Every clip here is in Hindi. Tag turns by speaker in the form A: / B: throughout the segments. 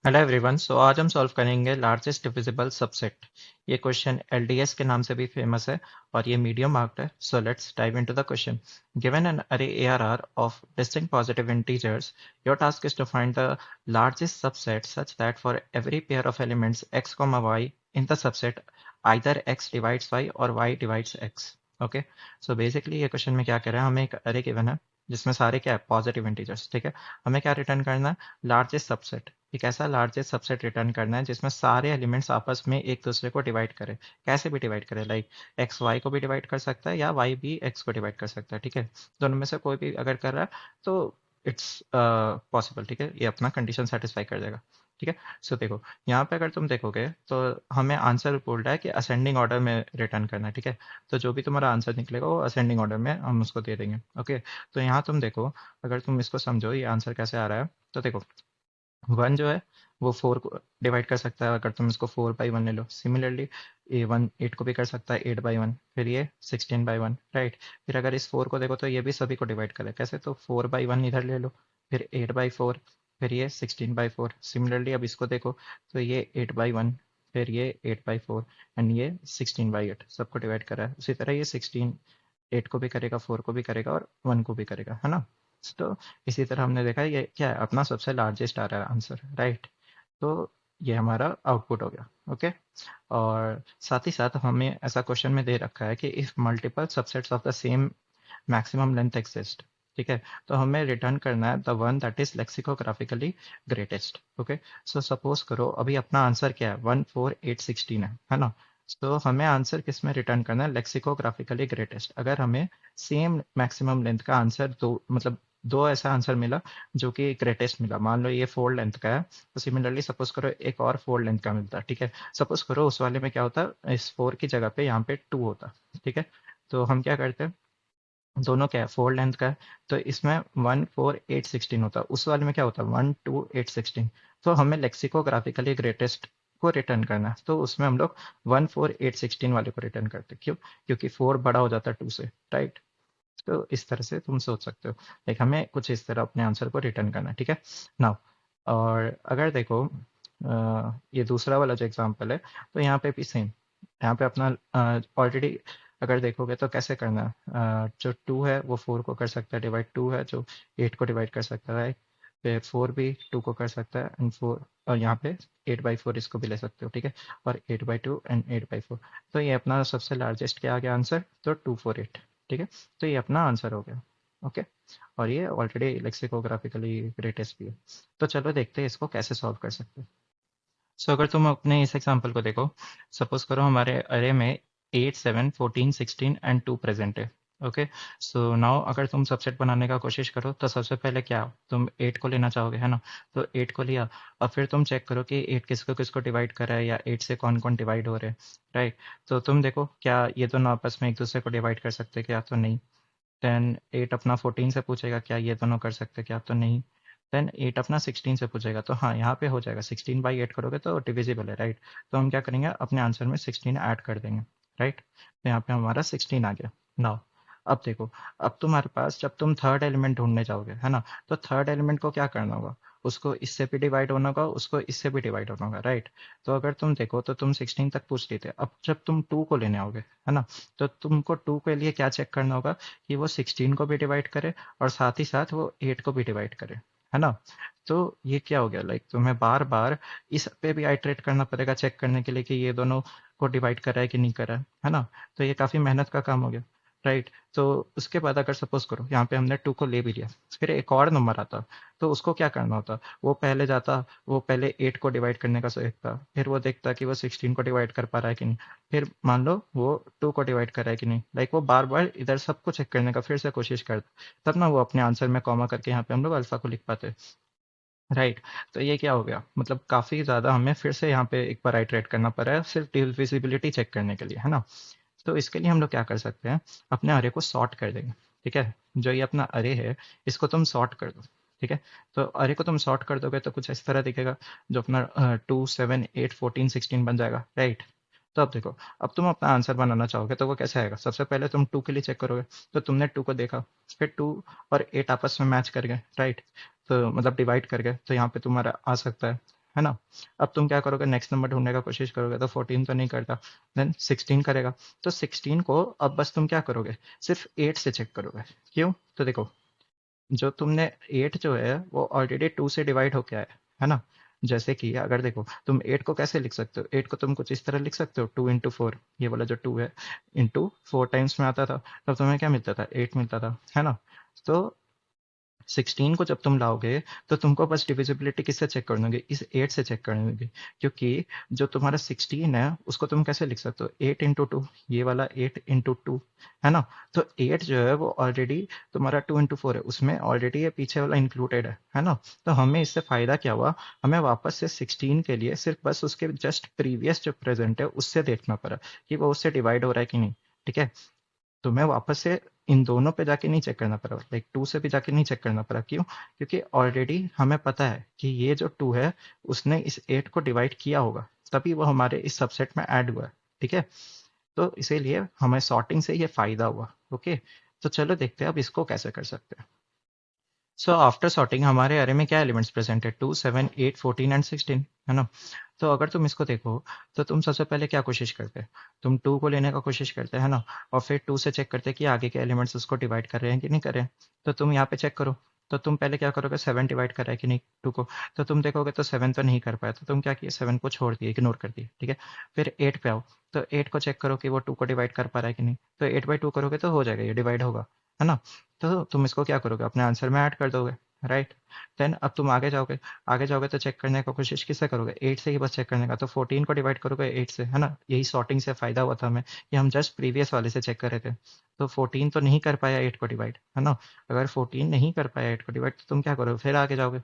A: Hello everyone. आज हम सॉल्व करेंगे लार्जेस्ट डिविजिबल सबसेट। ये क्वेश्चन एलडीएस के नाम से भी फेमस है और ये मीडियम मार्क्ड है। So let's dive into the question. Given an अरे ARR of distinct positive integers, your task is to find the largest subset such that for every pair of elements x, y in the subset, either x divides y or y divides x. Okay, so basically ये क्वेश्चन में क्या कह रहा है, हमें एक अरे गिवन है जिसमें सारे क्या है, पॉजिटिव इंटीजर्स। ठीक है, हमें क्या रिटर्न करना है, लार्जेस्ट सबसेट। एक ऐसा लार्जेस्ट सबसेट रिटर्न करना है जिसमें सारे एलिमेंट्स आपस में एक दूसरे को डिवाइड करें। कैसे भी डिवाइड करें, लाइक एक्स वाई को भी डिवाइड कर सकता है या वाई भी एक्स को डिवाइड कर सकता है। ठीक है, दोनों में से कोई भी अगर कर रहा है तो इट्स पॉसिबल। ठीक है, ये अपना कंडीशन सेटिस्फाई कर देगा। ठीक है, सो देखो यहाँ पे अगर तुम देखोगे तो हमें आंसर बोल रहा है कि असेंडिंग ऑर्डर में रिटर्न करना है। ठीक है, तो जो भी तुम्हारा आंसर निकलेगा वो असेंडिंग ऑर्डर में हम उसको दे देंगे। ओके, तो यहाँ तुम देखो, अगर तुम इसको समझो ये आंसर कैसे आ रहा है, तो देखो वन जो है वो फोर को डिवाइड कर सकता है, अगर तुम इसको 4/1 ले लो। सिमिलरली ए वन एट को भी कर सकता है 8/1, फिर ये 16/1, राइट। फिर अगर इस फोर को देखो तो ये भी सभी को डिवाइड करे, कैसे, तो 4/1 इधर ले लो, फिर 8/4, फिर ये 16/4। सिमिलरली अब इसको देखो तो ये 8/1, फिर ये 8/4 एंड ये 16/8, सबको डिवाइड करा है। उसी तरह ये 16 8 को भी करेगा, 4 को भी करेगा और 1 को भी करेगा, है ना। तो इसी तरह हमने देखा ये क्या है, अपना सबसे लार्जेस्ट आ रहा है आंसर, राइट। तो ये हमारा आउटपुट हो गया। ओके, और साथ ही साथ हमें ऐसा क्वेश्चन में दे रखा है कि if multiple subsets of the same maximum length exist. ठीक है, तो हमें रिटर्न करना है the one that is lexicographically greatest. Okay, so suppose करो अभी अपना आंसर क्या है, 14816 है ना। तो हमें आंसर किस में रिटर्न करना है, लेक्सिकोग्राफिकली ग्रेटेस्ट। अगर हमें सेम मैक्सिमम लेंथ का आंसर दो, मतलब दो ऐसा आंसर मिला जो कि ग्रेटेस्ट मिला, मान लो ये 4 लेंथ का है, तो सिमिलरली सपोज करो एक और 4 लेंथ का मिलता है। ठीक है, सपोज करो उस वाले में क्या होता, इस 4 की जगह पे यहाँ पे 2 होता। ठीक है, तो हम क्या करते हैं, दोनों क्या है, 4 लेंथ का है, तो इसमें 14816 होता है, उस वाले में क्या होता है 12816। तो हमें लेक्सिकोग्राफिकली ग्रेटेस्ट को रिटर्न करना है, तो उसमें हम लोग 14816 वाले को रिटर्न करते हैं। क्यों, क्योंकि 4 बड़ा हो जाता है 2 से, राइट। तो इस तरह से तुम सोच सकते हो, लाइक हमें कुछ इस तरह अपने आंसर को रिटर्न करना है। ठीक है, नाउ और अगर देखो ये दूसरा वाला जो एग्जांपल है, तो यहाँ पे भी सेम, यहाँ पे अपना ऑलरेडी अगर देखोगे तो कैसे करना है, जो 2 है वो 4 को कर सकता है डिवाइड, 2 है जो 8 को डिवाइड कर सकता है, फिर 4 भी 2 को कर सकता है एंड 4, और यहाँ पे 8/4 इसको भी ले सकते हो। ठीक है, और 8/2 एंड 8/4। तो ये अपना सबसे लार्जेस्ट क्या आ गया आंसर, तो 248। ठीक है, तो ये अपना आंसर हो गया। ओके, और ये ऑलरेडी लेक्सिकोग्राफिकली ग्रेटेस्ट भी है। तो चलो देखते हैं इसको कैसे सॉल्व कर सकते हैं। सो अगर तुम अपने इस एग्जांपल को देखो, सपोज करो हमारे अरे में 8 7 14 16 एंड 2 प्रेजेंट है। ओके, सो नाउ अगर तुम सबसेट बनाने का कोशिश करो तो सबसे पहले क्या, तुम 8 को लेना चाहोगे, है ना। तो 8 को लिया, अब फिर तुम चेक करो कि 8 किसको किसको डिवाइड कर रहा है या 8 से कौन कौन डिवाइड हो रहे हैं, राइट। तो तुम देखो क्या ये दोनों आपस में एक दूसरे को डिवाइड कर सकते हैं क्या, तो नहीं। देन 8 अपना 14 से पूछेगा क्या ये दोनों कर सकते क्या, तो नहीं। देन 8 अपना 16 से पूछेगा, तो हाँ यहाँ पे हो जाएगा, 16/8 करोगे तो डिविजिबल है, राइट। तो हम क्या करेंगे, अपने आंसर में 16 ऐड कर देंगे, राइट। तो यहाँ पे हमारा 16 आ गया। नाउ अब देखो, अब तुम्हारे पास जब तुम थर्ड एलिमेंट ढूंढने जाओगे, है ना, तो थर्ड एलिमेंट को क्या करना होगा, उसको इससे भी डिवाइड होना होगा, उसको इससे भी डिवाइड होना होगा, राइट। तो अगर तुम देखो तो तुम 16 तक पूछ लेते, अब जब तुम 2 को लेने आओगे, है ना, तो तुमको 2 के लिए क्या चेक करना होगा कि वो 16 को भी डिवाइड करे और साथ ही साथ वो 8 को भी डिवाइड करे, है ना। तो ये क्या हो गया, लाइक तुम्हें बार बार इस पे भी आइटरेट करना पड़ेगा चेक करने के लिए कि ये दोनों को डिवाइड कर रहा है कि नहीं कर रहा है ना। तो ये काफ़ी मेहनत का काम हो गया, राइट। तो उसके बाद अगर सपोज करो यहाँ पे हमने 2 को ले भी लिया, फिर एक और नंबर आता, तो उसको क्या करना होता, वो पहले जाता, वो पहले 8 को डिवाइड करने का सोचता, फिर वो देखता कि वो 16 को डिवाइड कर पा रहा है कि नहीं, फिर मान लो वो 2 को डिवाइड कर रहा है कि नहीं, लाइक वो बार बार इधर सबको चेक करने का फिर से कोशिश करता, तब ना वो अपने आंसर में कॉमा करके यहाँ पे हम लोग अल्फा को लिख पाते, राइट। तो ये क्या हो गया, मतलब काफ़ी ज़्यादा हमें फिर से यहाँ पे एक बार आइटरेट करना पड़ा है सिर्फ डिविजिबिलिटी चेक करने के लिए, है ना। तो इसके लिए हम लोग क्या कर सकते हैं, अपने अरे को सॉर्ट कर देंगे। ठीक है, जो ये अपना अरे है इसको तुम सॉर्ट कर दो। ठीक है, तो अरे को तुम सॉर्ट कर दोगे तो कुछ इस तरह दिखेगा, जो अपना 2 7 8 14 16 बन जाएगा, राइट। तो अब देखो, अब तुम अपना आंसर बनाना चाहोगे तो वो कैसे आएगा, सबसे पहले तुम 2 के लिए चेक करोगे, तो तुमने 2 को देखा, फिर 2 और 8 आपस में मैच कर गए, राइट। तो मतलब डिवाइड कर गए, तो यहाँ पे तुम्हारा आ सकता है है ना। अब तुम क्या करोगे, नेक्स्ट नंबर ढूंढने का कोशिश करोगे तो 14 तो नहीं करता, देन 16 करेगा। तो 16 को अब बस तुम क्या करोगे, सिर्फ 8 से चेक करोगे। क्यों, तो देखो जो तुमने 8 जो है वो ऑलरेडी 2 से डिवाइड होके आया है ना। जैसे कि अगर देखो तुम 8 को कैसे लिख सकते हो, 8 को तुम कुछ इस तरह लिख सकते हो, 2 into 4, ये वाला जो 2 है इंटू 4 टाइम्स में आता था, तब तुम्हें क्या मिलता था, 8 मिलता था, है ना। तो 16 को जब तुम लाओगे तो तुमको बस डिविजिबिलिटी किससे चेक करनी होगी, इस 8 से चेक करनी होगी। क्योंकि जो तुम्हारा 16 है उसको तुम कैसे लिख सकते हो, 8 into 2, ये वाला 8 into 2, है ना। तो 8 जो है वो ऑलरेडी तुम्हारा 2 into 4 है, उसमें ऑलरेडी ये पीछे वाला इंक्लूडेड है ना। तो हमें इससे फायदा क्या हुआ, हमें वापस से 16 के लिए सिर्फ बस उसके जस्ट प्रीवियस जो प्रेजेंट है उससे देखना पड़ा कि वो उससे डिवाइड हो रहा है कि नहीं। ठीक है, तो मैं वापस से इन दोनों पे जाके नहीं चेक करना पड़ा, लाइक 2 से भी जाके नहीं चेक करना पड़ा। क्यों, क्योंकि ऑलरेडी हमें पता है कि ये जो 2 है उसने इस 8 को डिवाइड किया होगा, तभी वो हमारे इस सबसेट में ऐड हुआ है। ठीक है, तो इसीलिए हमें सॉर्टिंग से ये फायदा हुआ। ओके, तो चलो देखते हैं अब इसको कैसे कर सकते हैं। सो आफ्टर सॉर्टिंग हमारे अरे में क्या एलिमेंट्स प्रेजेंट है, 2, 7, 8, 14 एंड 16, है ना। तो अगर तुम इसको देखो तो तुम सबसे पहले क्या कोशिश करते हैं, तुम 2 को लेने का कोशिश करते हैं ना, और फिर 2 से चेक करते हैं कि आगे के एलिमेंट्स उसको डिवाइड कर रहे हैं कि नहीं कर रहे हैं। तो तुम यहाँ पे चेक करो, तो तुम पहले क्या करोगे, 7 डिवाइड कर रहा है कि नहीं 2 को। तो तुम देखोगे तो 7 तो नहीं कर पाया, तो तुम क्या किए, 7 को छोड़ दिए, इग्नोर कर दिए। ठीक है, फिर 8 पे आओ, तो 8 को चेक करो कि वो 2 को डिवाइड कर पा रहा है कि नहीं। तो 8/2 करोगे तो हो जाएगा, ये डिवाइड होगा, है ना। तो तुम इसको क्या करोगे, अपने आंसर में ऐड कर दोगे, राइट। देन अब तुम आगे जाओगे, आगे जाओगे तो चेक करने का कोशिश किससे करोगे, 8 से ही बस चेक करने का। तो 14 को डिवाइड करोगे 8 से, है ना। यही सॉर्टिंग से फायदा हुआ था हमें कि हम जस्ट प्रीवियस वाले से चेक कर रहे थे। तो 14 तो नहीं कर पाया 8 को डिवाइड, है ना। अगर 14 नहीं कर पाया 8 को डिवाइड तो तुम क्या करोगे, फिर आगे जाओगे,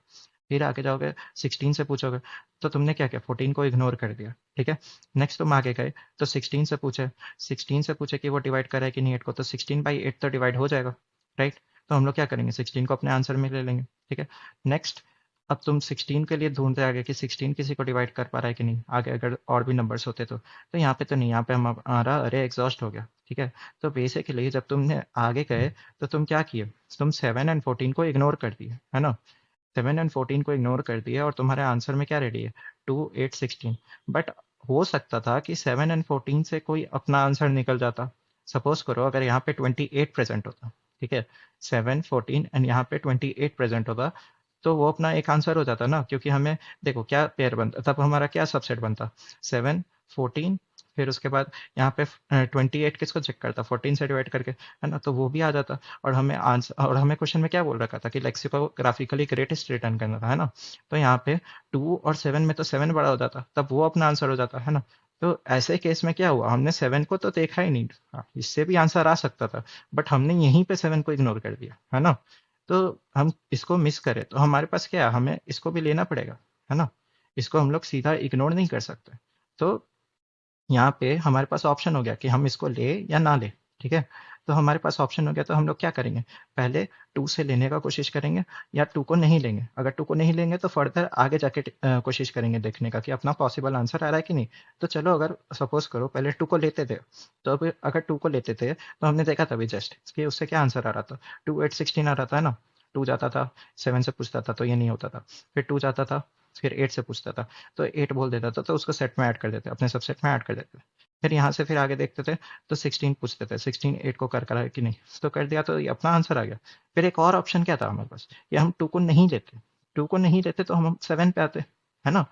A: फिर आगे जाओगे 16 से पूछोगे। तो तुमने क्या किया, 14 को इग्नोर कर दिया। ठीक है, नेक्स्ट तुम आगे गए तो 16 से पूछे, 16 से पूछे कि वो डिवाइड करे है कि नहीं 8 को। तो 16/8 तो डिवाइड हो जाएगा, राइट। तो हम लोग क्या करेंगे, 16 को अपने आंसर में ले लेंगे। ठीक है, नेक्स्ट अब तुम 16 के लिए ढूंढते आगे कि 16 किसी को डिवाइड कर पा रहा है कि नहीं, आगे अगर और भी नंबर्स होते तो यहाँ पे तो नहीं, यहाँ पे हमारा अरे एग्जॉस्ट हो गया। ठीक है, तो बेसिकली जब तुमने आगे गए तो तुम क्या किए, तुम 7 एंड 14 को इग्नोर कर दिए, है ना। 7 एंड 14 को इग्नोर कर दिया और तुम्हारे आंसर में क्या रेडी है, 2, 8, 16। बट हो सकता था कि 7 एंड 14 से कोई अपना आंसर निकल जाता। सपोज करो अगर यहाँ पे 28 प्रेजेंट होता, ठीक है, 7, 14 एंड यहाँ पे 28 प्रेजेंट होता, तो वो अपना एक आंसर हो जाता ना। क्योंकि हमें देखो क्या पेयर बनता, तब हमारा क्या सबसेट बनता, 7, 14, फिर उसके बाद यहाँ पे 28 किसको चेक करता, 14 से डिवाइड करके, है ना। तो वो भी आ जाता, और हमें आंसर, और हमें क्वेश्चन में क्या बोल रखा था कि लेक्सिकोग्राफिकली ग्रेटेस्ट रिटर्न करना था, है ना। तो यहाँ पे 2 और 7 में तो 7 बड़ा हो जाता, तब वो अपना आंसर हो जाता, है ना। तो ऐसे केस में क्या हुआ, हमने 7 को तो देखा ही नहीं, हाँ, इससे भी आंसर आ सकता था, बट हमने यहीं पे 7 को इग्नोर कर दिया, है ना। तो हम इसको मिस करें तो हमारे पास क्या है, हमें इसको भी लेना पड़ेगा, है ना। इसको हम लोग सीधा इग्नोर नहीं कर सकते। तो यहाँ पे हमारे पास ऑप्शन हो गया कि हम इसको ले या ना ले। ठीक है, तो हमारे पास ऑप्शन हो गया, तो हम लोग क्या करेंगे, पहले 2 से लेने का कोशिश करेंगे, या 2 को नहीं लेंगे। अगर 2 को नहीं लेंगे तो फर्दर आगे जाके कोशिश करेंगे देखने का कि अपना पॉसिबल आंसर आ रहा है कि नहीं। तो चलो अगर सपोज करो पहले 2 को लेते थे, तो अब अगर 2 को लेते थे तो हमने देखा था अभी जस्ट कि उससे क्या आंसर आ रहा था, 2, 8, 16 आ रहा था, है ना। 2 जाता था 7 से पूछता था तो ये नहीं होता था, फिर 2 जाता था, फिर 8 से पूछता था तो 8 बोल देता था, तो उसको सेट में ऐड कर देते, अपने सब सेट में ऐड कर देते। फिर यहाँ से फिर आगे देखते थे तो 16 पूछते थे, 16 8 को कर करा है कि नहीं, तो कर दिया तो ये अपना आंसर आ गया। फिर एक और ऑप्शन क्या था हमारे पास, ये हम 2 को नहीं लेते, 2 को नहीं लेते तो हम 7 पे आते, है ना।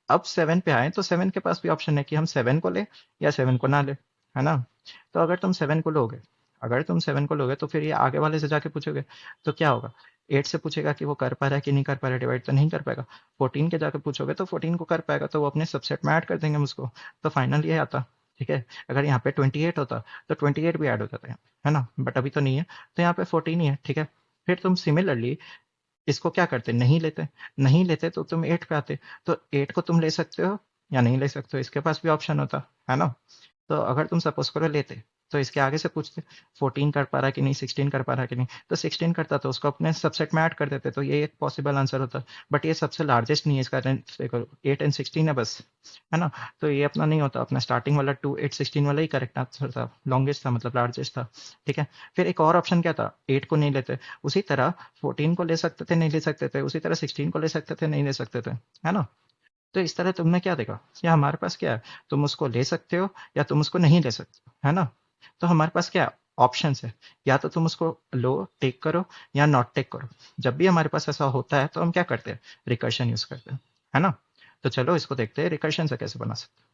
A: अब 7 पे आए तो 7 के पास भी ऑप्शन है कि हम 7 को ले या 7 को ना ले, है ना। तो अगर तुम 7 को लोगे, अगर तुम 7 को लोगे तो फिर ये आगे वाले से जाके पूछोगे तो क्या होगा, 8 से पूछेगा कि वो कर पा रहा है कि नहीं कर पा रहा है, डिवाइड तो नहीं कर पाएगा। 14 के जाके पूछोगे तो 14 को कर पाएगा, तो वो अपने सबसेट में ऐड कर देंगे हम उसको, तो फाइनल ये आता। ठीक है, अगर यहाँ पे 28 होता तो 28 भी ऐड हो जाता है ना, बट अभी तो नहीं है, तो यहाँ पे 14 ही है। ठीक है, फिर तुम सिमिलरली इसको क्या करते, नहीं लेते, नहीं लेते तो तुम 8 पे आते, तो 8 को तुम ले सकते हो या नहीं ले सकते हो, इसके पास भी ऑप्शन होता, है ना। तो अगर तुम सपोज करो लेते तो इसके आगे से पूछते 14 कर पा रहा है कि नहीं, 16 कर पा रहा है कि नहीं, तो 16 करता तो उसको अपने सबसेट में ऐड कर देते, तो ये एक पॉसिबल आंसर होता। बट ये सबसे लार्जेस्ट नहीं है, इसका रेंज देखो 8 एंड 16 है बस, है ना। तो ये अपना नहीं होता, अपना स्टार्टिंग वाला 2, 8, 16 वाला ही करेक्ट आंसर था, लॉन्गेस्ट था, मतलब लार्जेस्ट था। ठीक है, फिर एक और ऑप्शन क्या था, 8 को नहीं लेते, उसी तरह 14 को ले सकते थे, नहीं ले सकते थे, उसी तरह 16 को ले सकते थे, नहीं ले सकते थे, है ना। तो इस तरह तुमने क्या देखा कि हमारे पास क्या है, तुम उसको ले सकते हो या तुम उसको नहीं ले सकते हो, है ना। तो हमारे पास क्या ऑप्शंस है, या तो तुम उसको लो, टेक करो, या नॉट टेक करो। जब भी हमारे पास ऐसा होता है तो हम क्या करते हैं, रिकर्शन यूज करते हैं, है ना। तो चलो इसको देखते हैं रिकर्शन से कैसे बना सकते हैं।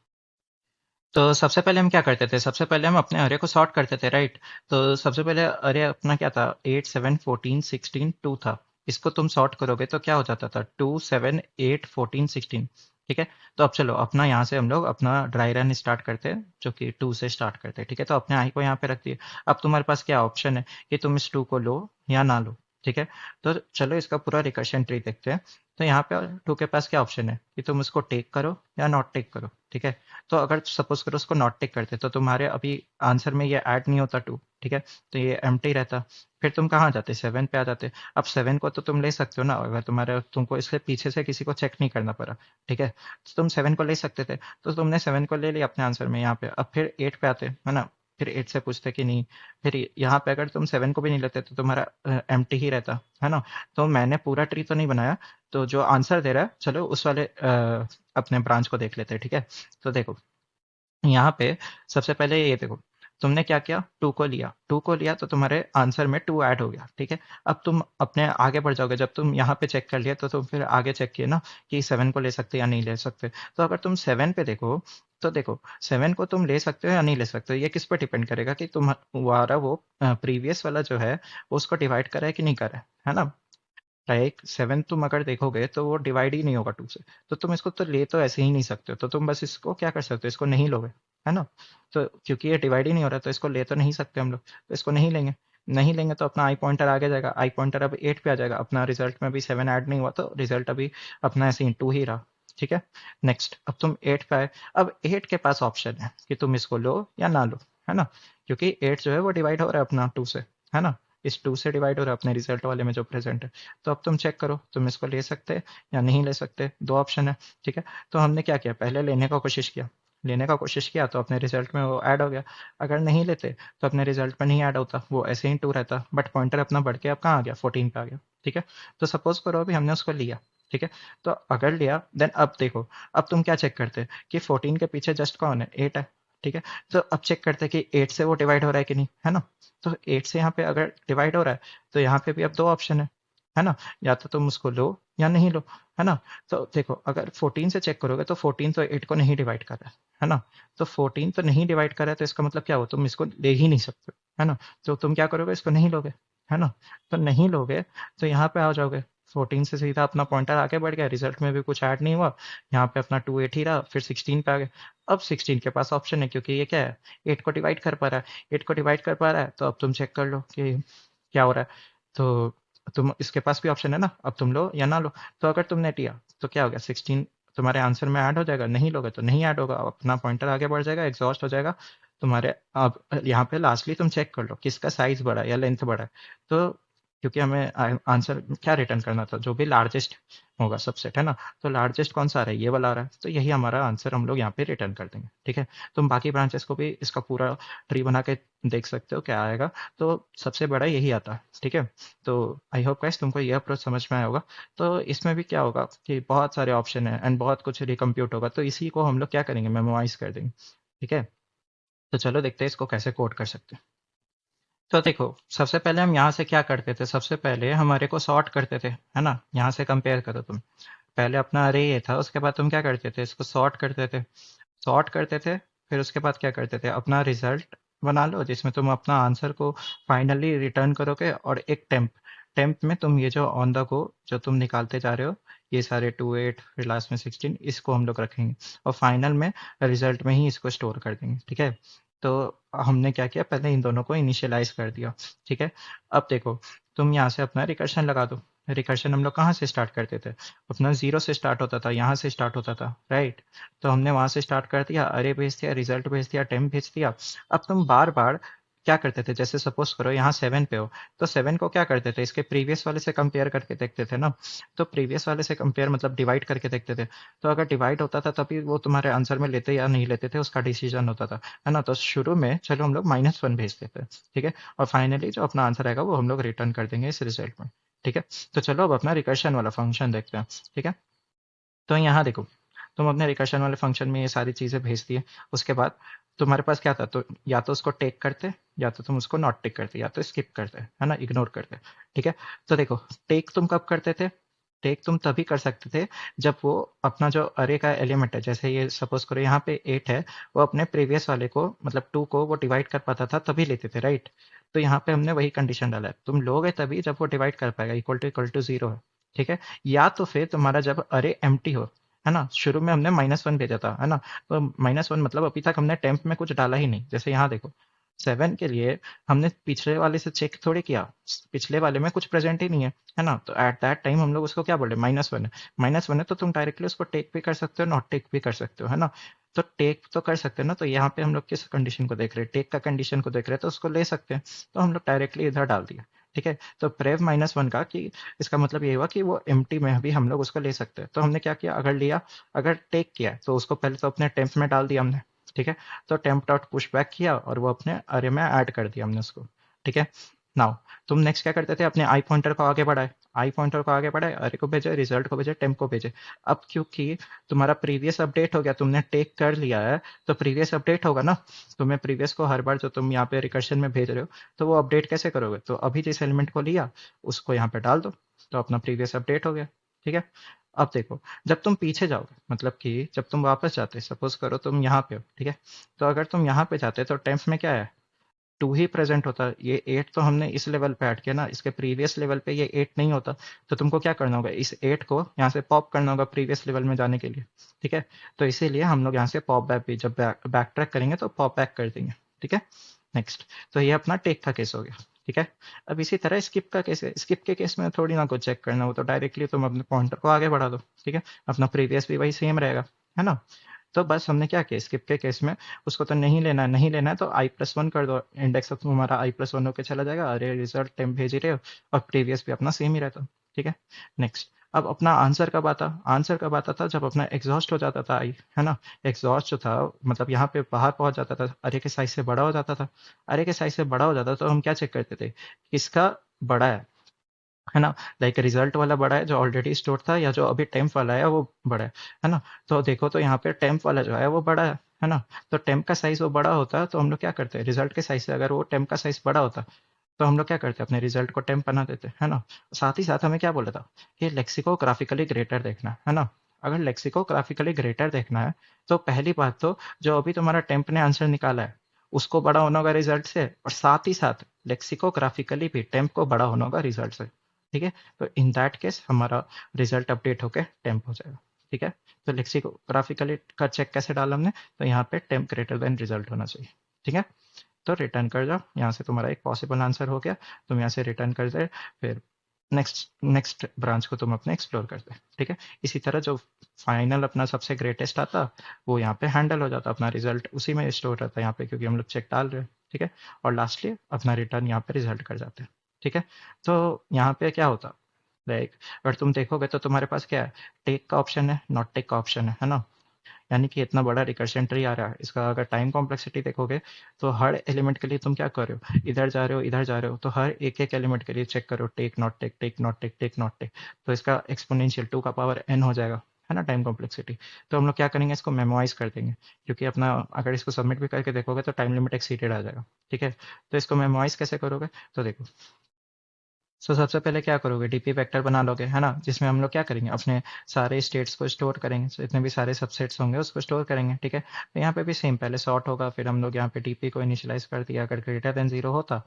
A: तो सबसे पहले हम क्या करते थे, सबसे पहले हम अपने अरे को सॉर्ट करते थे, राइट। तो सबसे पहले अरे अपना क्या था, 8 7 14 16 2 था। इसको तुम सॉर्ट करोगे तो क्या हो जाता था, 2 7 8 14 16। ठीक है। तो अब चलो अपना यहाँ से हम लोग अपना ड्राई रन स्टार्ट करते हैं, जो कि 2 से स्टार्ट करते हैं। ठीक है, तो अपने आई को यहाँ पे रख दिए। अब तुम्हारे पास क्या ऑप्शन है कि तुम इस 2 को लो या ना लो। ठीक है। तो चलो इसका पूरा रिकर्शन ट्री देखते हैं। तो यहाँ पे 2 के पास क्या ऑप्शन है कि तुम उसको टेक करो या नॉट टेक करो। ठीक है। तो अगर सपोज करो उसको नॉट टिक करते तो तुम्हारे अभी आंसर में ये ऐड नहीं होता 2। ठीक है। तो ये एम्प्टी रहता। फिर तुम कहाँ जाते, 7 पे आ जाते। अब 7 को तो तुम ले सकते हो ना, अगर तुम्हारे तुमको इसके पीछे से किसी को चेक नहीं करना पड़ा। ठीक है, तो तुम 7 को ले सकते थे। तो तुमने 7 को ले लिया अपने आंसर में यहाँ पे। अब फिर 8 पे आते, है ना। फिर 8 से पूछते कि नहीं। फिर यहाँ पे अगर तुम 7 को भी नहीं लेते तो तुम्हारा एम्प्टी ही रहता, है ना। तो मैंने पूरा ट्री तो नहीं बनाया। तो जो आंसर दे रहा है, चलो उस वाले अपने ब्रांच को देख लेते हैं। ठीक है। तो देखो यहाँ पे सबसे पहले ये देखो, तुमने क्या किया, 2 को लिया। 2 को लिया तो तुम्हारे आंसर में 2 ऐड हो गया। ठीक है। अब तुम अपने आगे बढ़ जाओगे, जब तुम यहाँ पे चेक कर लिया तो तुम फिर आगे चेक किए ना कि 7 को ले सकते या नहीं ले सकते। तो अगर तुम 7 पे देखो, तो देखो 7 को तुम ले सकते हो या नहीं ले सकते हो, ये किस पर डिपेंड करेगा कि तुम्हारा वो प्रीवियस वाला जो है वो उसको डिवाइड करा है कि नहीं करा है ना। लाइक 7 तुम अगर देखोगे तो वो डिवाइड ही नहीं होगा 2 से। तो तुम इसको तो ले तो ऐसे ही नहीं सकते हो, तो तुम बस इसको क्या कर सकते हो, इसको नहीं लोगे, है ना। तो क्योंकि ये डिवाइड ही नहीं हो रहा तो इसको ले तो नहीं सकते हम लोग, तो इसको नहीं लेंगे। नहीं लेंगे तो अपना आई पॉइंटर आगे जाएगा, आई पॉइंटर अब 8 पे आ जाएगा। अपना रिजल्ट में अभी 7 ऐड नहीं हुआ तो रिजल्ट अभी अपना ऐसे ही 2 ही रहा। ठीक है। नेक्स्ट, अब तुम 8 पे आए। अब 8 के पास ऑप्शन है कि तुम इसको लो या ना लो, है ना। क्योंकि 8 जो है वो डिवाइड हो रहा है अपना 2 से, है ना। इस 2 से डिवाइड हो रहा है अपने रिजल्ट वाले में जो प्रेजेंट है। तो अब तुम चेक करो, तुम इसको ले सकते या नहीं ले सकते, दो ऑप्शन है। ठीक है। तो हमने क्या किया, पहले लेने का कोशिश किया। लेने का कोशिश किया तो अपने रिजल्ट में वो ऐड हो गया। अगर नहीं लेते तो अपने रिजल्ट में नहीं ऐड होता, वो ऐसे ही 2 रहता, बट पॉइंटर अपना बढ़ के अब कहाँ आ गया, 14 पे आ गया। ठीक है। तो सपोज करो अभी हमने उसको लिया। ठीक है। तो अगर लिया देन अब देखो, अब तुम क्या चेक करते कि 14 के पीछे जस्ट कौन है, 8 है। ठीक है। तो अब चेक करते कि 8 से वो डिवाइड हो रहा है कि नहीं, है ना। तो 8 से यहाँ पे अगर डिवाइड हो रहा है तो यहाँ पे भी अब दो ऑप्शन है ना। या तो तुम उसको लो या नहीं लो, है ना। तो देखो अगर 14 से चेक करोगे तो 14 तो 8 को नहीं डिवाइड कर रहा है ना। तो 14 तो नहीं डिवाइड कर रहा है तो इसका मतलब क्या हो, तुम इसको ले ही नहीं सकते, है ना। तो तुम क्या करोगे, इसको नहीं लोगे, है ना। तो नहीं लोगे तो यहाँ पे आ जाओगे। 14 से सीधा अपना पॉइंटर आगे बढ़ गया, रिजल्ट में भी कुछ ऐड नहीं हुआ। यहाँ पे अपना 2 8 ही रहा, फिर 16 पे आ गए। अब 16 के पास ऑप्शन है क्योंकि ये क्या है, 8 को डिवाइड कर पा रहा है। 8 को डिवाइड कर पा रहा है तो अब तुम चेक कर लो कि क्या हो रहा है। तो तुम इसके पास भी ऑप्शन है ना, अब तुम लो या ना लो। तो अगर तुमने लिया तो क्या हो गया, 16 तुम्हारे आंसर में ऐड हो जाएगा। नहीं लोगे तो नहीं ऐड होगा, अपना पॉइंटर आगे बढ़ जाएगा, एग्जॉस्ट हो जाएगा तुम्हारे। अब यहाँ पे लास्टली तुम चेक कर लो किसका साइज बड़ा है या लेंथ बड़ा है। तो क्योंकि हमें आंसर क्या रिटर्न करना था, जो भी लार्जेस्ट होगा सबसेट, है ना। तो लार्जेस्ट कौन सा आ रहा है, ये वाला आ रहा है, तो यही हमारा आंसर हम लोग यहाँ पे रिटर्न कर देंगे। ठीक है। तुम बाकी ब्रांचेस को भी इसका पूरा ट्री बना के देख सकते हो क्या आएगा। तो सबसे बड़ा यही आता है। ठीक है। तो आई होप गाइस तुमको ये अप्रोच समझ में आया होगा। तो इसमें भी क्या होगा कि बहुत सारे ऑप्शन है एंड बहुत कुछ रिकम्प्यूट होगा, तो इसी को हम लोग क्या करेंगे, मेमोराइज कर देंगे। ठीक है। तो चलो देखते हैं इसको कैसे कोड कर सकते हैं। तो देखो सबसे पहले हम यहाँ से क्या करते थे, सबसे पहले हमारे को सॉर्ट करते थे, है ना। यहाँ से कंपेयर करो तुम, पहले अपना अरे ये था, उसके बाद तुम क्या करते थे, इसको सॉर्ट करते थे। सॉर्ट करते थे, फिर उसके बाद क्या करते थे, अपना रिजल्ट बना लो जिसमें तुम अपना आंसर को फाइनली रिटर्न करोगे, और एक टेम्प। टेम्प में तुम ये जो ऑन द गो जो तुम निकालते जा रहे हो, ये सारे 2 8 फिर लास्ट में 16, इसको हम लोग रखेंगे और फाइनल में रिजल्ट में ही इसको स्टोर कर देंगे। ठीक है। तो हमने क्या किया, पहले इन दोनों को इनिशियलाइज कर दिया। ठीक है। अब देखो तुम यहाँ से अपना रिकर्शन लगा दो। रिकर्शन हम लोग कहाँ से स्टार्ट करते थे, अपना जीरो से स्टार्ट होता था, यहाँ से स्टार्ट होता था, राइट। तो हमने वहां से स्टार्ट कर दिया, अरे भेज दिया, रिजल्ट भेज दिया, टेम्प भेज दिया। अब तुम बार बार क्या करते थे, जैसे सपोज करो यहाँ 7 पे हो, तो 7 को क्या करते थे, इसके प्रीवियस वाले से कंपेयर करके देखते थे ना। तो प्रीवियस वाले से कंपेयर मतलब डिवाइड करके देखते थे। तो अगर डिवाइड होता था तभी वो तुम्हारे आंसर में लेते या नहीं लेते थे, उसका डिसीजन होता था, है ना। तो शुरू में चलो हम लोग -1 भेज देते हैं। ठीक है। और फाइनली जो अपना आंसर आएगा वो हम लोग रिटर्न कर देंगे इस रिजल्ट में। ठीक है। तो चलो अब अपना रिकर्शन वाला फंक्शन देखते हैं। ठीक है। तो यहाँ देखो, तुम अपने रिकर्शन वाले फंक्शन में ये सारी चीज़ें भेज दिए। उसके बाद तुम्हारे पास क्या था, तो या तो उसको टेक करते, या तो तुम उसको नॉट टेक करते, या तो स्किप करते, है ना, इग्नोर करते। ठीक है, तो देखो टेक तुम कब करते थे? टेक तुम तभी कर सकते थे जब वो अपना जो अरे का एलिमेंट है, जैसे ये सपोज करो यहाँ पे 8 है, वो अपने प्रीवियस वाले को मतलब 2 को वो डिवाइड कर पाता था, तभी लेते थे, राइट? तो यहाँ पे हमने वही कंडीशन डाला है, तुम लोगे तभी जब वो डिवाइड कर पाएगा, इक्वल टू जीरो है। ठीक है, या तो फिर तुम्हारा जब अरे एम्प्टी हो, है ना, शुरू में हमने -1 भेजा था, है ना, तो -1 मतलब अभी तक हमने टेम्प में कुछ डाला ही नहीं। जैसे यहाँ देखो 7 के लिए हमने पिछले वाले से चेक थोड़ी किया, पिछले वाले में कुछ प्रेजेंट ही नहीं है ना, तो एट दैट टाइम हम लोग उसको क्या बोले, -1 है। -1 है तो तुम डायरेक्टली उसको टेक भी कर सकते हो, नॉट टेक भी कर सकते हो, है ना। तो टेक तो कर सकते हो ना, तो यहाँ पे हम लोग किस कंडीशन को देख रहे हैं, टेक का कंडीशन को देख रहे हैं, तो उसको ले सकते हैं, तो हम लोग डायरेक्टली इधर डाल दिया। ठीक है, तो प्रेव -1 का कि इसका मतलब ये हुआ कि वो एम्प्टी में भी हम लोग उसको ले सकते हैं। तो हमने क्या किया, अगर लिया, अगर टेक किया तो उसको पहले तो अपने टेम्प में डाल दिया हमने। ठीक है, तो टेम्प डॉट पुश बैक किया और वो अपने अरे में ऐड कर दिया हमने उसको। ठीक है, नाउ तुम नेक्स्ट क्या करते थे, अपने आई पॉइंटर को आगे बढ़ाए, आई पॉइंटर को आगे बढ़ाए, अरे को भेजे, रिजल्ट को भेजे, टेम्प को भेजे। अब क्योंकि तुम्हारा प्रीवियस अपडेट हो गया, तुमने टेक कर लिया है, तो प्रीवियस अपडेट होगा ना, तुम्हें प्रीवियस को हर बार जो तुम यहाँ पे रिकर्शन में भेज रहे हो, तो वो अपडेट कैसे करोगे, तो अभी जिस एलिमेंट को लिया उसको यहाँ पे डाल दो, तो अपना प्रीवियस अपडेट हो गया। ठीक है, अब देखो, जब तुम पीछे जाओगे, मतलब कि जब तुम वापस जाते, सपोज करो तुम यहाँ पे हो, ठीक है, तो अगर तुम यहाँ पे जाते तो टेम्प में क्या है, 2 ही प्रेजेंट होता है। ये 8 तो हमने इस लेवल पे ऐड किया ना, इसके प्रीवियस लेवल पे ये 8 नहीं होता, तो तुमको क्या करना होगा, इस 8 को यहाँ से पॉप करना होगा प्रीवियस लेवल में जाने के लिए। ठीक है, तो इसीलिए हम लोग यहाँ से पॉप बैक भी जब बैक ट्रैक करेंगे तो पॉप बैक कर देंगे। ठीक है, नेक्स्ट, तो ये अपना टेक का केस हो गया। ठीक है, अब इसी तरह स्किप का केस है, स्किप के केस में थोड़ी ना कुछ चेक करना हो, तो डायरेक्टली तुम अपने पॉइंटर को आगे बढ़ा दो। ठीक है, अपना प्रीवियस भी वही सेम रहेगा, है ना। तो बस हमने क्या किया, स्किप के केस में उसको तो नहीं लेना है, नहीं लेना है तो i+1 कर दो, इंडेक्स ऑफ तुम्हारा i+1 होके चला जाएगा, अरे रिजल्ट टेम्प भेज ही रहे हो और प्रीवियस भी अपना सेम ही रहता। ठीक है, नेक्स्ट, अब अपना आंसर कब आता, आंसर कब आता था, जब अपना एग्जॉस्ट हो जाता था आई, है ना, एग्जॉस्ट जो था मतलब यहाँ पे बाहर पहुंच जाता था, अरे के साइज से बड़ा हो जाता था, अरे के साइज से बड़ा हो जाता तो हम क्या चेक करते थे, किसका बड़ा है ना, लाइक रिजल्ट वाला बड़ा है जो ऑलरेडी स्टोर था, या जो अभी टेम्प वाला है वो बड़ा है ना। तो देखो तो यहाँ पे टेम्प वाला जो है वो बड़ा है ना, तो टेम्प का साइज वो बड़ा होता तो हम लोग क्या करते हैं, रिजल्ट के साइज से अगर वो टेम्प का साइज बड़ा होता तो हम लोग क्या करते हैं, अपने रिजल्ट को टेम्प बना देते, है ना। साथ ही साथ हमें क्या बोला था कि लेक्सिकोग्राफिकली ग्रेटर देखना है ना, अगर लेक्सिकोग्राफिकली ग्रेटर देखना है तो पहली बात तो जो अभी तुम्हारा टेम्प ने आंसर निकाला है उसको बड़ा होना होगा रिजल्ट से, और साथ ही साथ लेक्सिकोग्राफिकली भी टेम्प को बड़ा होना होगा रिजल्ट से। ठीक है, तो इन दैट केस हमारा रिजल्ट अपडेट होकर टेम्प हो जाएगा। ठीक है, तो लेक्सिकोग्राफिकली का चेक कैसे डाला हमने, तो यहाँ पे टेम्प ग्रेटर देन रिजल्ट होना चाहिए। ठीक है, तो रिटर्न कर जाओ, यहाँ से तुम्हारा एक पॉसिबल आंसर हो गया, तुम यहाँ से रिटर्न कर दे, फिर नेक्स्ट नेक्स्ट ब्रांच को तुम अपने एक्सप्लोर करते। ठीक है, इसी तरह जो फाइनल अपना सबसे ग्रेटेस्ट आता वो यहाँ पे हैंडल हो जाता, अपना रिजल्ट उसी में स्टोर रहता है यहाँ पे, क्योंकि हम लोग चेक डाल रहे हैं। ठीक है, और लास्टली अपना रिटर्न यहाँ पे रिजल्ट कर जाते हैं। ठीक है, तो यहाँ पे क्या होता, लाइक अगर तुम देखोगे तो तुम्हारे पास क्या है, टेक का ऑप्शन है, नॉट टेक का ऑप्शन है ना, यानी कि इतना बड़ा रिकर्शन ट्री आ रहा है, इसका अगर टाइम कॉम्प्लेक्सिटी देखोगे तो हर एलिमेंट के लिए तुम क्या कर रहे हो, इधर जा रहे हो, इधर जा रहे हो, तो हर एक एक एलिमेंट के लिए चेक करो, take not take, take not take, take not take, तो इसका एक्सपोनेंशियल 2 का पावर n हो जाएगा, है ना, टाइम कॉम्प्लेक्सिटी। तो हम लोग क्या करेंगे, इसको मेमोराइज कर देंगे, क्योंकि अपना अगर इसको सबमिट भी करके देखोगे तो टाइम लिमिट एक्सीडेड आ जाएगा। ठीक है, तो इसको मेमोराइज कैसे करोगे, तो देखो, सो सबसे पहले क्या करोगे, डीपी वेक्टर बना लोगे, है ना, जिसमें हम लोग क्या करेंगे, अपने सारे स्टेट्स को स्टोर करेंगे, so, इतने भी सारे सबसेट्स होंगे उसको स्टोर करेंगे। ठीक है, तो यहाँ पे भी सेम, पहले सॉर्ट होगा, फिर हम लोग यहाँ पे डीपी को इनिशियलाइज कर दिया, अगर ग्रेटर देन 0 होता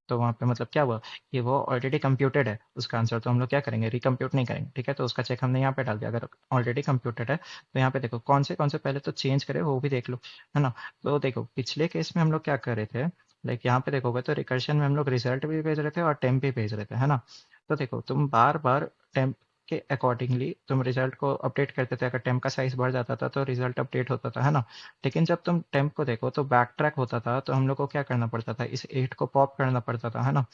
A: तो वहाँ पे मतलब क्या हुआ कि वो ऑलरेडी कंप्यूटेड है उसका आंसर, तो हम लोग क्या करेंगे, रिकम्प्यूट नहीं करेंगे। ठीक है, तो उसका चेक हमने यहाँ पे डाल दिया, अगर ऑलरेडी कंप्यूटेड है तो यहाँ पे देखो कौन से पहले तो चेंज करे वो भी देख लो, है ना। तो देखो पिछले केस में हम लोग क्या कर रहे थे, लाइक यहाँ पे देखोगे तो रिकर्शन में हम लोग रिजल्ट भी भेज रहे थे और टेम्प भी भेज रहे थे, है ना। तो देखो तुम बार बार टेम्प के अकॉर्डिंगली तुम रिजल्ट को अपडेट करते थे, अगर टेम्प का साइज बढ़ जाता था तो रिजल्ट अपडेट होता था, है ना। लेकिन जब तुम टेम्प को देखो तो बैक ट्रैक होता था, तो हम लोग को क्या करना पड़ता था, इस 8 को पॉप करना पड़ता था, है ना।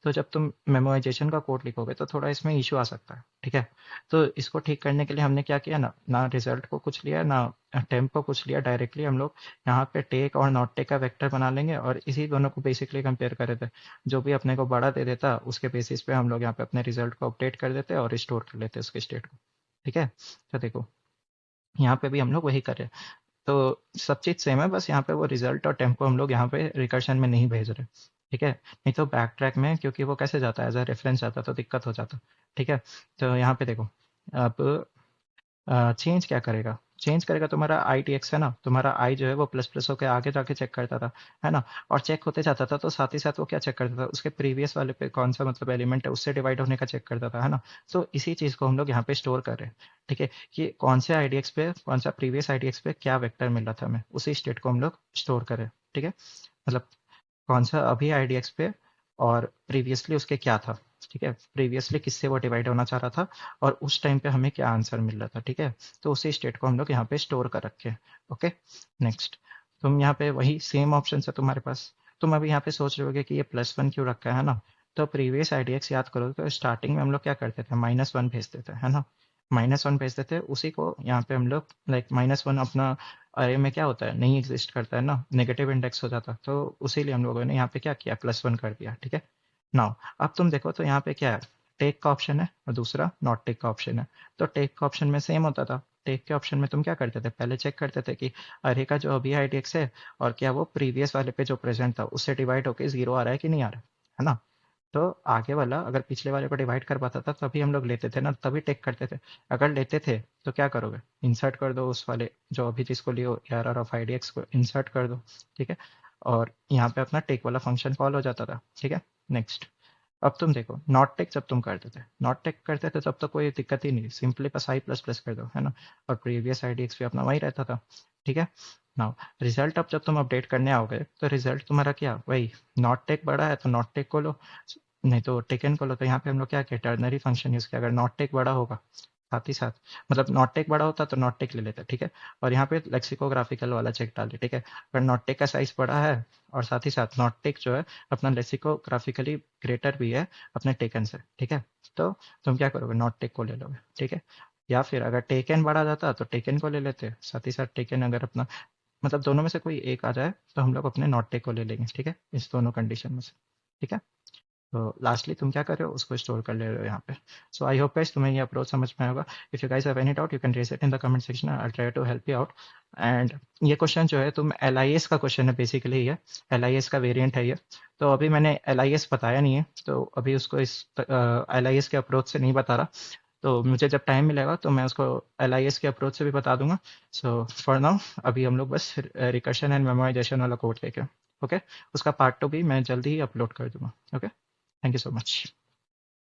A: तो जब तुम मेमोराइजेशन का कोड लिखोगे तो थोड़ा इसमें इशू आ सकता है। ठीक है, तो इसको ठीक करने के लिए हमने क्या किया ना, ना रिजल्ट को कुछ लिया ना टेम्प को कुछ लिया, डायरेक्टली हम लोग यहाँ पे टेक और नॉट टेक का वेक्टर बना लेंगे और इसी दोनों को बेसिकली कंपेयर कर रहे थे, जो भी अपने को बड़ा दे देता उसके बेसिस पे हम लोग यहाँ पे अपने रिजल्ट को अपडेट कर देते और स्टोर कर लेते उसके स्टेट को। ठीक है, तो देखो यहाँ पे भी हम लोग वही कर रहे हैं। तो सब चीज़ सेम है, बस यहाँ पे वो रिजल्ट और टेम्पो हम लोग यहाँ पे रिकर्शन में नहीं भेज रहे। ठीक है, नहीं तो बैक ट्रैक में क्योंकि वो कैसे जाता है, एज अ रेफरेंस जाता तो दिक्कत हो जाता। ठीक है, तो यहाँ पे देखो, अब चेंज क्या करेगा, चेंज करेगा तुम्हारा आई टी एक्स है ना, तुम्हारा आई जो है वो प्लस प्लस होकर आगे जाके चेक करता था, है ना, और चेक होते जाता था तो साथ ही साथ वो क्या चेक करता था, उसके प्रीवियस वाले पे कौन सा मतलब एलिमेंट है उससे डिवाइड होने का चेक करता था, है ना। तो इसी चीज़ को हम लोग यहाँ पे स्टोर कर रहे हैं। ठीक है, कि कौन से आई डी एक्स पे, कौन सा प्रीवियस आई डी एक्स पे क्या वेक्टर मिल रहा था हमें, उसी स्टेट को हम लोग स्टोर करें। ठीक है, मतलब कौन सा अभी आईडीएक्स पे और प्रीवियसली उसके क्या था। ठीक है, प्रीवियसली किससे वो डिवाइड होना चाह रहा था और उस टाइम पे हमें क्या आंसर मिल रहा था। ठीक है, तो उसी स्टेट को हम लोग यहाँ पे स्टोर कर रखे हैं। ओके, नेक्स्ट, तुम यहाँ पे वही सेम ऑप्शन है तुम्हारे पास। तुम अभी यहाँ पे सोच रहे होगे कि ये +1 क्यों रखा है ना। तो प्रीवियस आईडीएक्स याद करो तो स्टार्टिंग में हम लोग क्या करते थे, -1 भेजते थे, है ना। -1 भेजते थे, उसी को यहाँ पे हम लोग लाइक -1 अपना अरे में क्या होता है, नहीं एग्जिस्ट करता है ना, नेगेटिव इंडेक्स हो जाता, तो उसी लिए हम लोगों ने यहाँ पे क्या किया, +1 कर दिया। ठीक है, नाउ अब तुम देखो तो यहाँ पे क्या है, टेक का ऑप्शन है और दूसरा नॉट टेक का ऑप्शन है। तो टेक का ऑप्शन में सेम होता था, टेक के ऑप्शन में तुम क्या करते थे, पहले चेक करते थे कि अरे का जो अभी आईडीएक्स है और क्या वो प्रीवियस वाले पे जो प्रेजेंट था उससे डिवाइड होके 0 आ रहा है कि नहीं आ रहा है ना। तो आगे वाला अगर पिछले वाले को डिवाइड कर पाता था तभी हम लोग लेते थे ना, तभी टेक करते थे। अगर लेते थे तो क्या करोगे, इंसर्ट कर दो उस वाले जो अभी जिसको लियो ARR ऑफ IDX को इंसर्ट कर दो। ठीक है, और यहाँ पे अपना टेक वाला फंक्शन कॉल हो जाता था। ठीक है, नेक्स्ट, अब तुम देखो नॉट टेक जब तुम करते थे, नॉट टेक करते थे तब तो कोई दिक्कत ही नहीं, सिंपली बस आई प्लस प्लस कर दो, है ना, और प्रीवियस IDX भी अपना वही रहता था। ठीक है, नाउ रिजल्ट अब जब तुम अपडेट करने आओगे तो रिजल्ट तुम्हारा क्या, वही नॉट टेक बड़ा है तो नॉट टेक को लो, नहीं तो टेकन को लो। तो यहाँ पे हम लोग क्या किया, टर्नरी फंक्शन यूज किया, अगर नॉट टेक बड़ा होगा साथ ही साथ, मतलब नॉट टेक बड़ा होता तो नॉट टेक ले लेते। ठीक है, और यहाँ पे लेक्सिकोग्राफिकल वाला चेक डाल दिया। ठीक है, अगर नॉट टेक का साइज बड़ा है और साथ ही साथ नॉट टेक जो है अपना लेक्सिकोग्राफिकली ग्रेटर भी है अपने टेकन से। ठीक है, तो तुम क्या करोगे, नॉट टेक को ले लोगे। ठीक है, या फिर अगर टेकन बड़ा जाता तो टेकन को ले लेते, साथ ही साथ टेकन अगर अपना मतलब दोनों में से कोई एक आ जाए तो हम लोग अपने नॉट टेक को ले लेंगे। ठीक है, इस दोनों कंडीशन में से। ठीक है, तो लास्टली तुम क्या कर रहे हो, उसको स्टोर कर ले रहे हो यहाँ पे। सो आई होप गाइस तुम्हें ये अप्रोच समझ में आएगा। If you guys have any doubt you can raise it in the comment section, I will try to help you out. And ये क्वेश्चन जो है तुम LIS का क्वेश्चन है बेसिकली, ये LIS का वेरिएंट है ये। तो अभी मैंने LIS बताया नहीं है तो अभी उसको इस LIS के अप्रोच से नहीं बता रहा। तो मुझे जब टाइम मिलेगा तो मैं उसको LIS के अप्रोच से भी बता दूंगा। सो फॉर नाउ अभी हम लोग बस रिकर्शन एंड मेमोराइजेशन वाला कोड लेके, ओके, उसका पार्ट 2 भी मैं जल्दी ही अपलोड कर दूंगा। Okay, thank you so much.